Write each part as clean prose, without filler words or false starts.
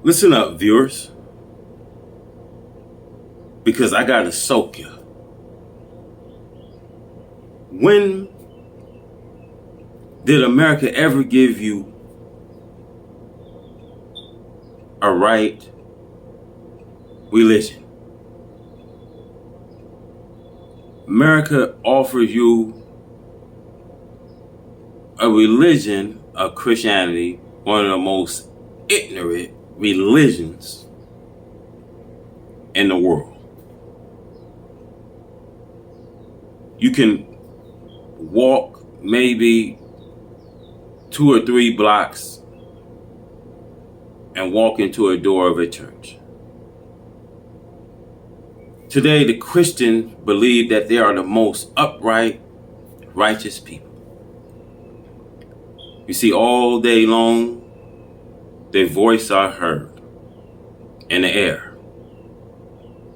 Listen up, viewers, because I gotta soak you. When did America ever give you a right religion? America offers you a religion of Christianity, one of the most ignorant religions in the world. You can walk maybe 2 or 3 blocks and walk into a door of a church. Today, the Christians believe that they are the most upright, righteous people. You see, all day long, their voice are heard in the air,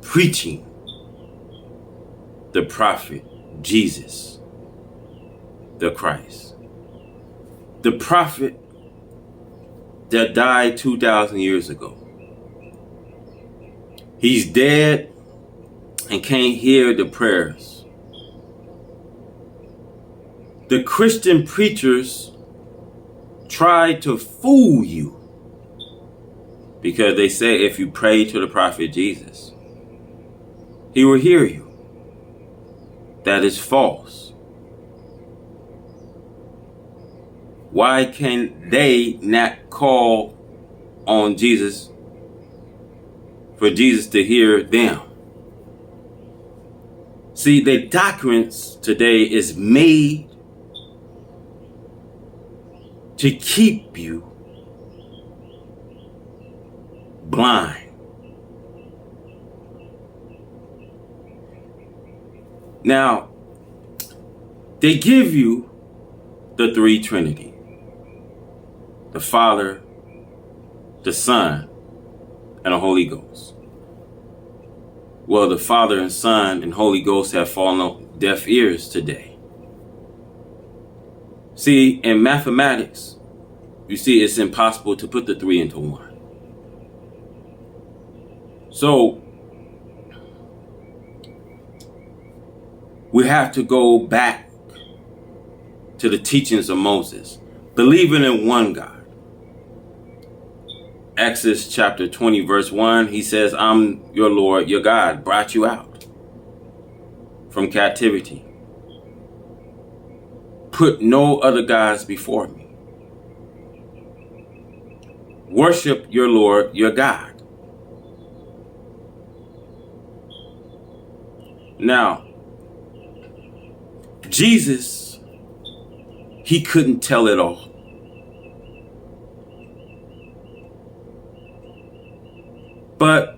preaching the prophet Jesus, the Christ. The prophet that died 2,000 years ago. He's dead and can't hear the prayers. The Christian preachers try to fool you because they say if you pray to the prophet Jesus, he will hear you. That is false. Why can they not call on Jesus for Jesus to hear them? See, the doctrines today is made to keep you blind. Now, they give you the three Trinity. The Father, the Son, and the Holy Ghost. Well, the Father and Son and Holy Ghost have fallen on deaf ears today. See, in mathematics, you see it's impossible to put the 3 into 1. So, we have to go back to the teachings of Moses, believing in one God. Exodus chapter 20, verse 1, he says, I'm your Lord, your God, brought you out from captivity. Put no other gods before me. Worship your Lord, your God. Now, Jesus, he couldn't tell it all. But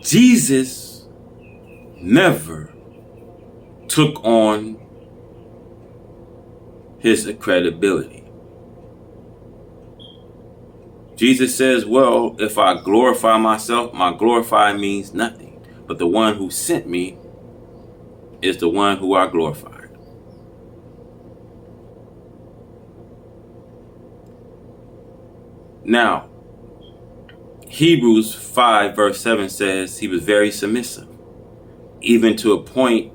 Jesus never took on his credibility. Jesus says, well, if I glorify myself, my glorify means nothing. But the one who sent me is the one who I glorified. Now, Hebrews 5 verse 7 says he was very submissive, even to a point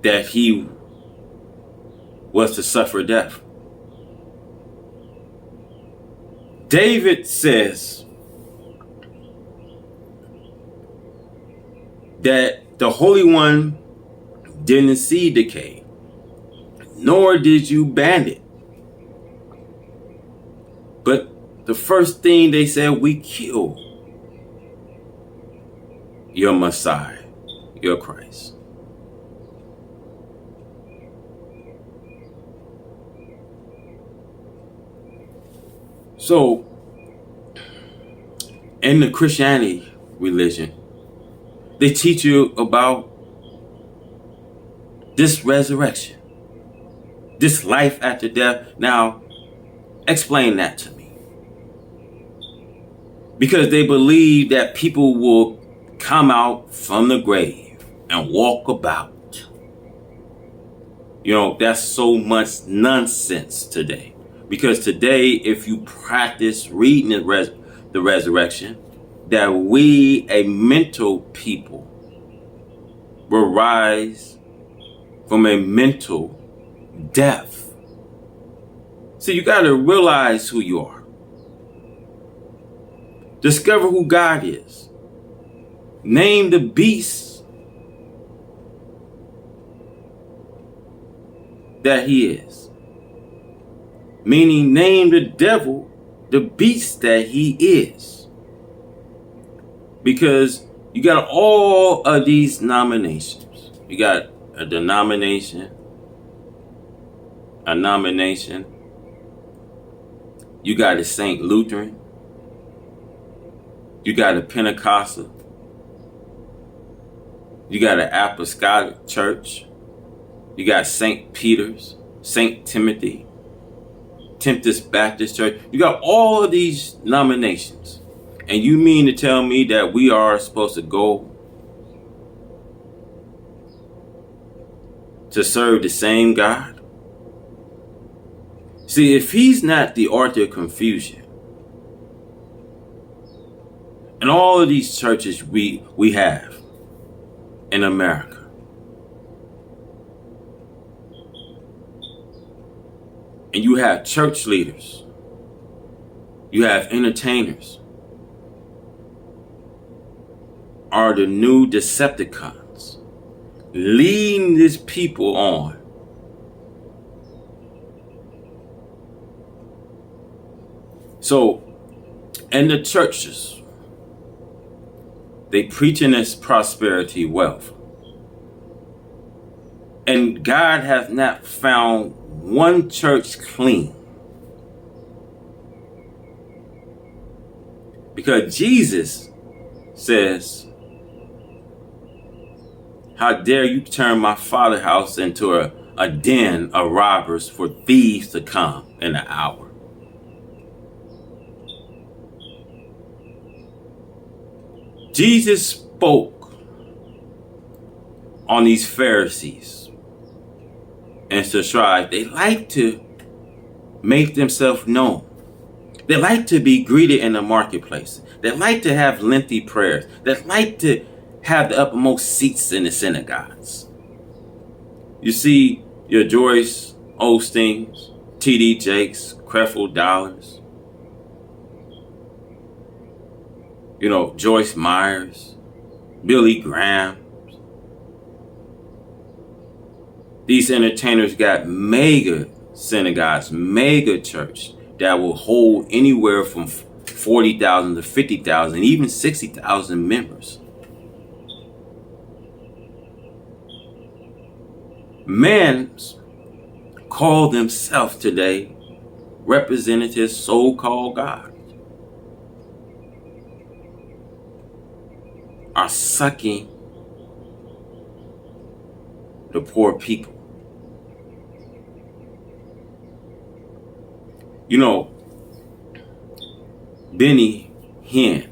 that he was to suffer death. David says that the Holy One didn't see decay, nor did you ban it. But the first thing they said, we kill your Messiah, your Christ. So, in the Christianity religion, they teach you about this resurrection, this life after death. Now, explain that to me. Because they believe that people will come out from the grave and walk about. That's so much nonsense today. Because today, if you practice reading the resurrection, that we, a mental people, will rise from a mental death. See, you got to realize who you are. Discover who God is. Name the beast that he is. Meaning, name the devil the beast that he is. Because you got all of these nominations. You got a denomination, a nomination. You got a St. Lutheran. You got a Pentecostal. You got an Apostolic Church. You got St. Peter's, St. Timothy, Tempest Baptist Church. You got all of these nominations. And you mean to tell me that we are supposed to go to serve the same God? See, if he's not the author of confusion, and all of these churches we have in America, and you have church leaders, you have entertainers, are the new Decepticons leading these people on. So, in the churches, they preaching this prosperity wealth. And God has not found one church clean. Because Jesus says, how dare you turn my father's house into a den of robbers for thieves to come in an hour. Jesus spoke on these Pharisees and scribes. They like to make themselves known. They like to be greeted in the marketplace. They like to have lengthy prayers. They like to have the uppermost seats in the synagogues. You see your Joyce Osteens, T.D. Jakes, Creflo Dollars, Joyce Myers, Billy Graham. These entertainers got mega synagogues, mega church that will hold anywhere from 40,000 to 50,000, even 60,000 members. Men call themselves today representatives, so-called God, are sucking the poor people. Benny Hinn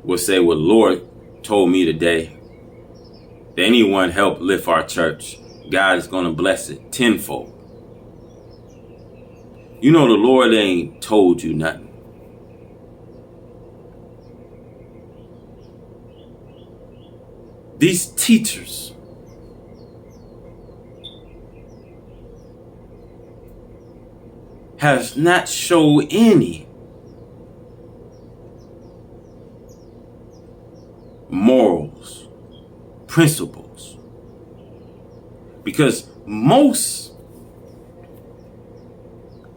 will say, well, Lord told me today that anyone help lift our church, God is going to bless it tenfold. The Lord ain't told you nothing. These teachers has not shown any morals, principles, because most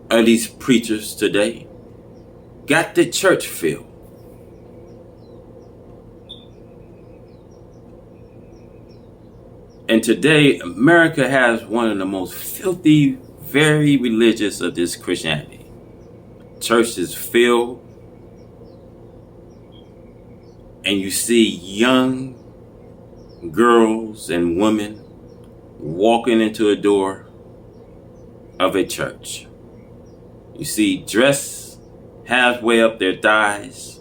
of these preachers today got the church filled. And today, America has one of the most filthy, very religious of this Christianity. Church is filled, and you see young girls and women walking into a door of a church. You see dress halfway up their thighs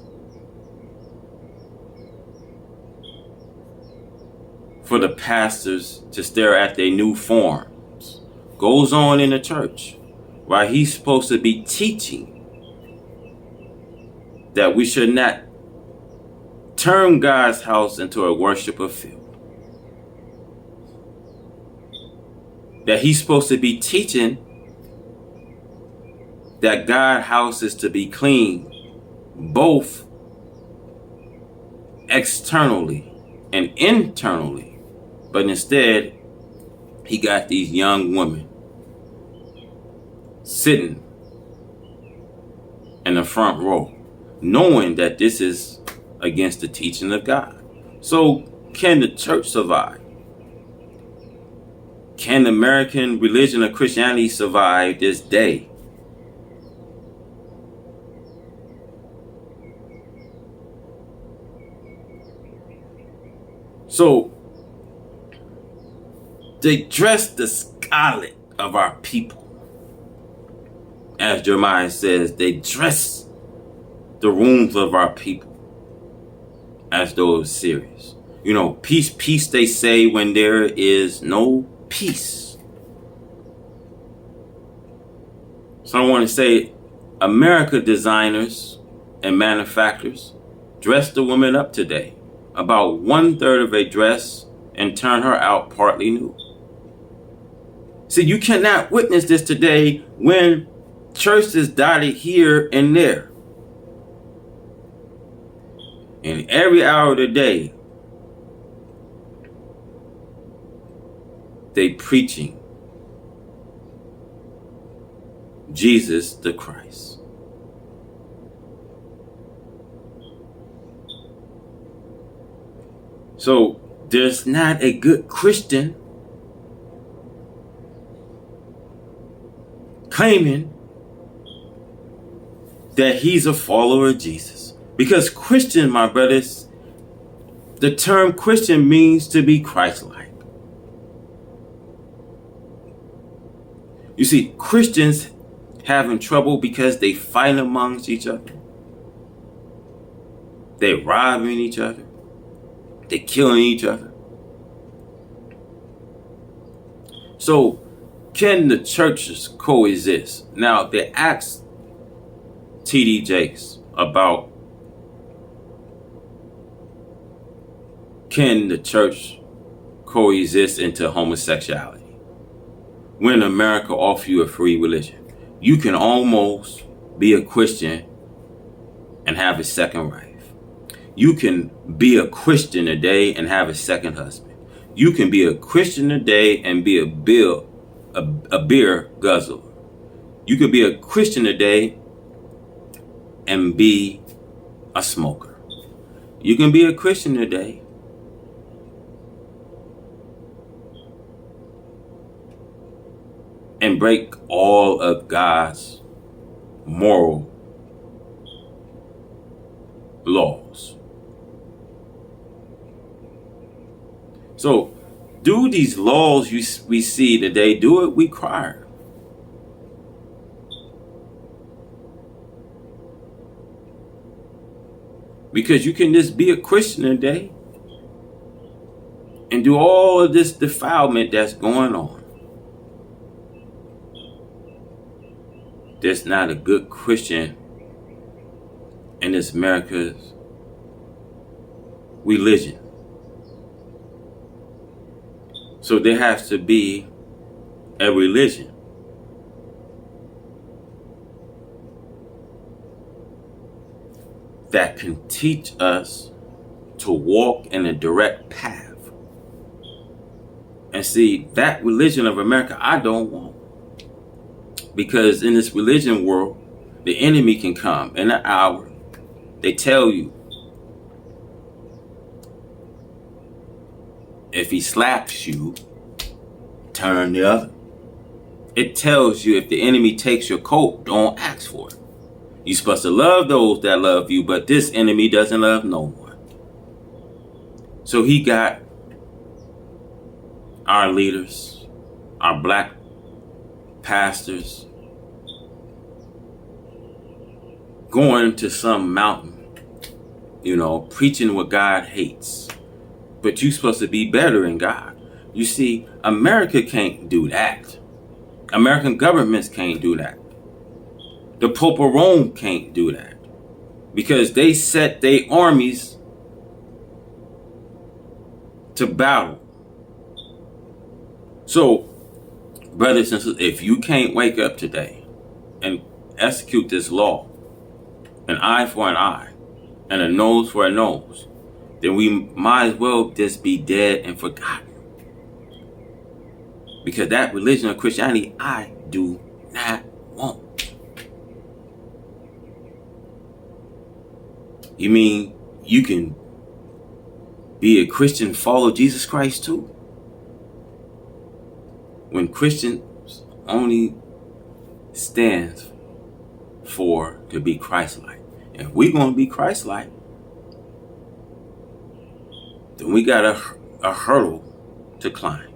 for the pastors to stare at their new forms goes on in the church, while he's supposed to be teaching that we should not turn God's house into a worship of filth. That he's supposed to be teaching that God's house is to be clean, both externally and internally. But instead, he got these young women sitting in the front row, knowing that this is against the teaching of God. So can the church survive? Can the American religion of Christianity survive this day? So they dress the scarlet of our people. As Jeremiah says, they dress the rooms of our people as though it's serious. You know, peace, peace, they say, when there is no peace. So I want to say, America designers and manufacturers dress the woman up today, about 1/3 of a dress, and turn her out partly nude. See, you cannot witness this today when church is dotted here and there. And every hour of the day, they preaching Jesus the Christ. So there's not a good Christian claiming that he's a follower of Jesus. Because Christian, my brothers, the term Christian means to be Christ-like. You see, Christians having trouble because they fight amongst each other. They robbing each other. They killing each other. So can the churches coexist? Now, they asked T.D. Jakes about, can the church coexist into homosexuality? When America offers you a free religion, you can almost be a Christian and have a second wife. You can be a Christian today and have a second husband. You can be a Christian today and be a beer guzzler. You could be a Christian today and be a smoker. You can be a Christian today and break all of God's moral laws. So, do these laws we see today, do it require? Because you can just be a Christian today and do all of this defilement that's going on. There's not a good Christian in this America's religion. So there has to be a religion that can teach us to walk in a direct path. And see, that religion of America, I don't want. Because in this religion world, the enemy can come in an hour. They tell you, if he slaps you, turn the other. It tells you if the enemy takes your coat, don't ask for it. You're supposed to love those that love you, but this enemy doesn't love no one. So he got our leaders, our black pastors, going to some mountain, preaching what God hates. but you're supposed to be better in God. You see, America can't do that. American governments can't do that. The Pope of Rome can't do that, because they set their armies to battle. So, brothers and sisters, if you can't wake up today and execute this law, an eye for an eye and a nose for a nose, then we might as well just be dead and forgotten. Because that religion of Christianity, I do not want. You mean you can be a Christian, follow Jesus Christ too? When Christians only stands for to be Christ-like. If we're going to be Christ-like, then we got a hurdle to climb.